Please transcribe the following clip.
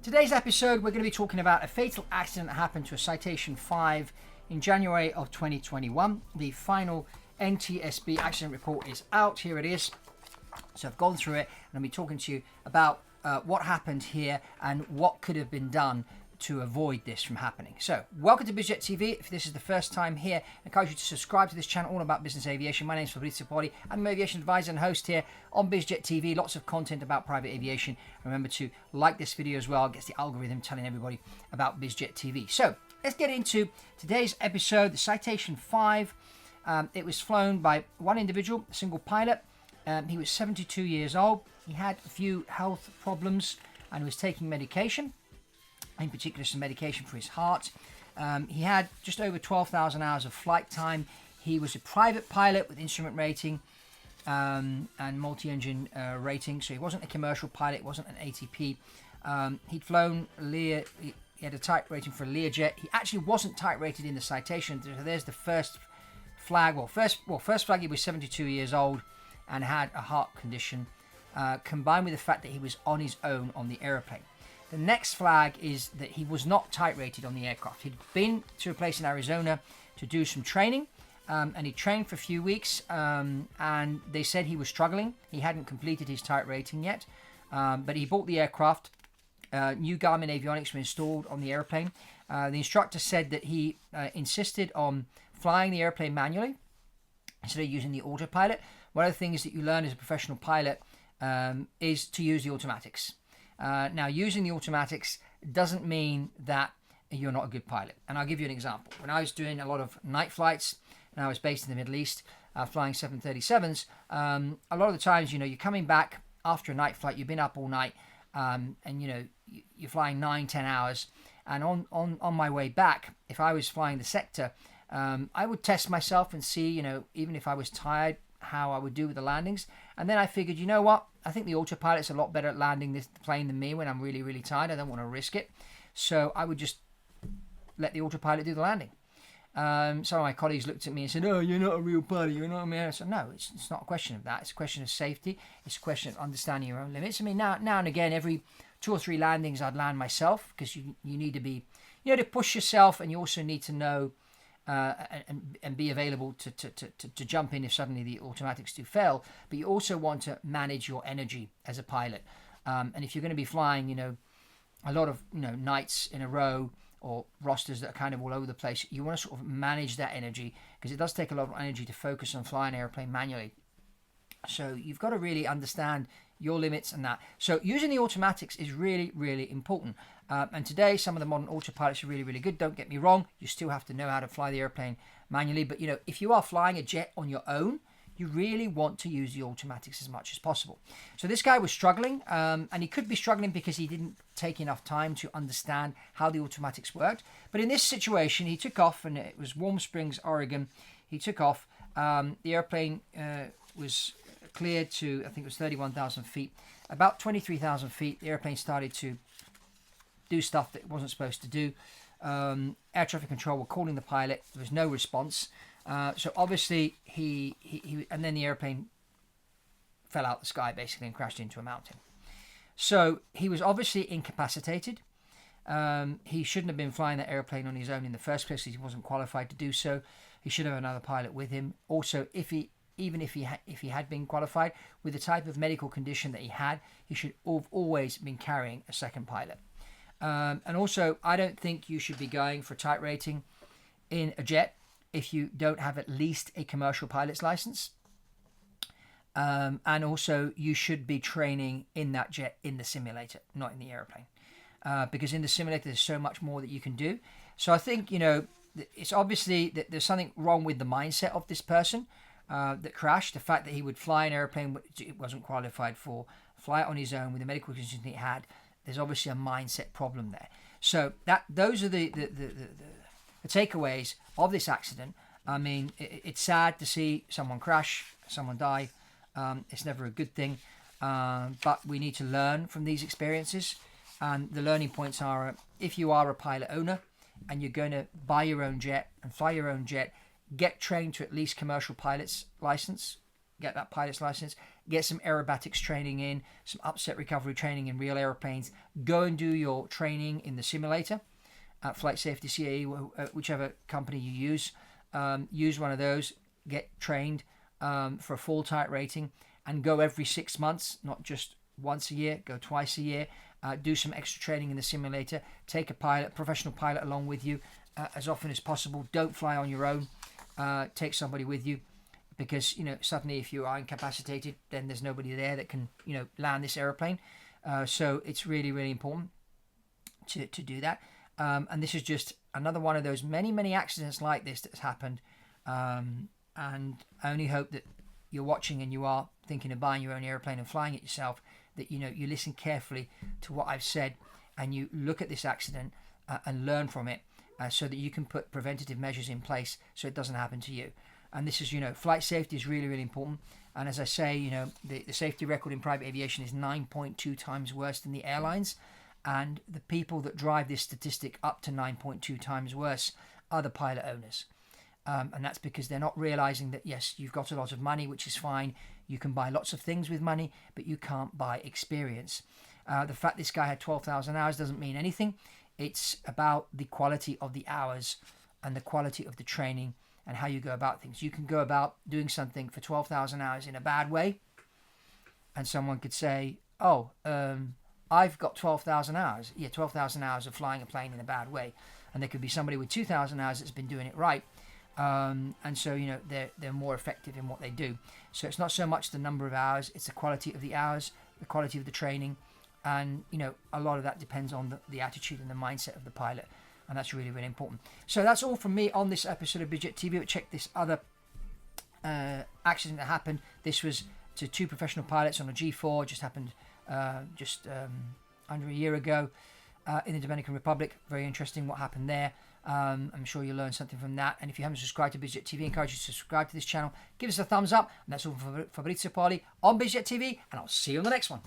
Today's episode, we're going to be talking about a fatal accident that happened to a Citation V in January of 2021. The final NTSB accident report is out. Here it is. So I've gone through it and I'll be talking to you about what happened here and what could have been done to avoid this from happening. So, welcome to Biz Jet TV. If this is the first time here, I encourage you to subscribe to this channel all about business aviation. My name is Fabrizio Poli. I'm an aviation advisor and host here on Biz Jet TV. Lots of content about private aviation. Remember to like this video as well. It gets the algorithm telling everybody about Biz Jet TV. So, let's get into today's episode. The Citation V. It was flown by one individual, a single pilot. He was 72 years old. He had a few health problems and was taking medication. In particular, some medication for his heart. He had just over 12,000 hours of flight time. He was a private pilot with instrument rating and multi-engine rating, so he wasn't a commercial pilot, wasn't an ATP. He'd flown Lear, he had a type rating for a Learjet. He actually wasn't type rated in the Citation, so there's the first flag. First flag, he was 72 years old and had a heart condition, combined with the fact that he was on his own on the aeroplane. The next flag is that he was not type rated on the aircraft. He'd been to a place in Arizona to do some training, and he trained for a few weeks, and they said he was struggling. He hadn't completed his type rating yet, but he bought the aircraft. New Garmin avionics were installed on the airplane. The instructor said that he insisted on flying the airplane manually instead of using the autopilot. One of the things that you learn as a professional pilot is to use the automatics. Now, using the automatics doesn't mean that you're not a good pilot. And I'll give you an example. When I was doing a lot of night flights, and I was based in the Middle East, flying 737s, a lot of the times, you're coming back after a night flight, you've been up all night, and, you're flying 9-10 hours. And on my way back, if I was flying the sector, I would test myself and see, even if I was tired, how I would do with the landings. And then I figured, you know what? I think the autopilot's a lot better at landing this plane than me when I'm really, really tired. I don't want to risk it. So I would just let the autopilot do the landing. Some of my colleagues looked at me and said, "Oh, you're not a real pilot, you're not a man." I said, no, it's not a question of that. It's a question of safety. It's a question of understanding your own limits. I mean, now and again, every 2 or 3 landings I'd land myself, because you need to be, to push yourself, and you also need to know and be available to jump in if suddenly the automatics do fail. But you also want to manage your energy as a pilot. And if you're going to be flying, a lot of nights in a row or rosters that are kind of all over the place, you want to sort of manage that energy, because it does take a lot of energy to focus on flying an airplane manually. So you've got to really understand your limits and that. So using the automatics is really, really important. And today, some of the modern autopilots are really, really good. Don't get me wrong. You still have to know how to fly the airplane manually. But, if you are flying a jet on your own, you really want to use the automatics as much as possible. So this guy was struggling, and he could be struggling because he didn't take enough time to understand how the automatics worked. But in this situation, he took off, and it was Warm Springs, Oregon. He took off. The airplane was cleared to, I think it was 31,000 feet. About 23,000 feet, the airplane started to do stuff that it wasn't supposed to do. Air traffic control were calling the pilot. There was no response. So obviously he and then the airplane fell out the sky basically and crashed into a mountain. So he was obviously incapacitated. He shouldn't have been flying that airplane on his own in the first place. He wasn't qualified to do so. He should have another pilot with him. Also, if he had been qualified with the type of medical condition that he had, he should have always been carrying a second pilot. And also, I don't think you should be going for type rating in a jet if you don't have at least a commercial pilot's license. And also, you should be training in that jet in the simulator, not in the airplane. Because in the simulator, there's so much more that you can do. So I think, it's obviously that there's something wrong with the mindset of this person that crashed. The fact that he would fly an airplane it wasn't qualified for, fly it on his own with the medical condition that he had. There's obviously a mindset problem there. So those are the takeaways of this accident. I mean, it's sad to see someone crash, someone die. It's never a good thing. But we need to learn from these experiences. And the learning points are, if you are a pilot owner and you're going to buy your own jet and fly your own jet, get trained to at least commercial pilot's license. Get that pilot's license. get some aerobatics training in, some upset recovery training in real airplanes. Go and do your training in the simulator at Flight Safety CAE, whichever company you use. Use one of those, get trained for a full type rating, and go every 6 months, not just once a year, go twice a year. Do some extra training in the simulator. Take a professional pilot along with you as often as possible. Don't fly on your own. Take somebody with you, because suddenly if you are incapacitated, then there's nobody there that can land this aeroplane. So it's really, really important to do that. And this is just another one of those many accidents like this that's happened. And I only hope that you're watching and you are thinking of buying your own airplane and flying it yourself, that you listen carefully to what I've said and you look at this accident and learn from it, so that you can put preventative measures in place so it doesn't happen to you. And this is, flight safety is really, really important. And as I say, the safety record in private aviation is 9.2 times worse than the airlines. And the people that drive this statistic up to 9.2 times worse are the pilot owners. And that's because they're not realizing that, yes, you've got a lot of money, which is fine. You can buy lots of things with money, but you can't buy experience. The fact this guy had 12,000 hours doesn't mean anything. It's about the quality of the hours and the quality of the training and how you go about things. You can go about doing something for 12,000 hours in a bad way, and someone could say, I've got 12,000 hours. Yeah, 12,000 hours of flying a plane in a bad way. And there could be somebody with 2,000 hours that's been doing it right. And so, they're more effective in what they do. So it's not so much the number of hours, it's the quality of the hours, the quality of the training. And, a lot of that depends on the attitude and the mindset of the pilot. And that's really, really important. So that's all from me on this episode of Biz Jet TV. But check this other accident that happened. This was to two professional pilots on a G4. Just happened under a year ago in the Dominican Republic. Very interesting what happened there. I'm sure you'll learn something from that. And if you haven't subscribed to Biz Jet TV, I encourage you to subscribe to this channel. Give us a thumbs up. And that's all from Fabrizio Poli on Biz Jet TV. And I'll see you on the next one.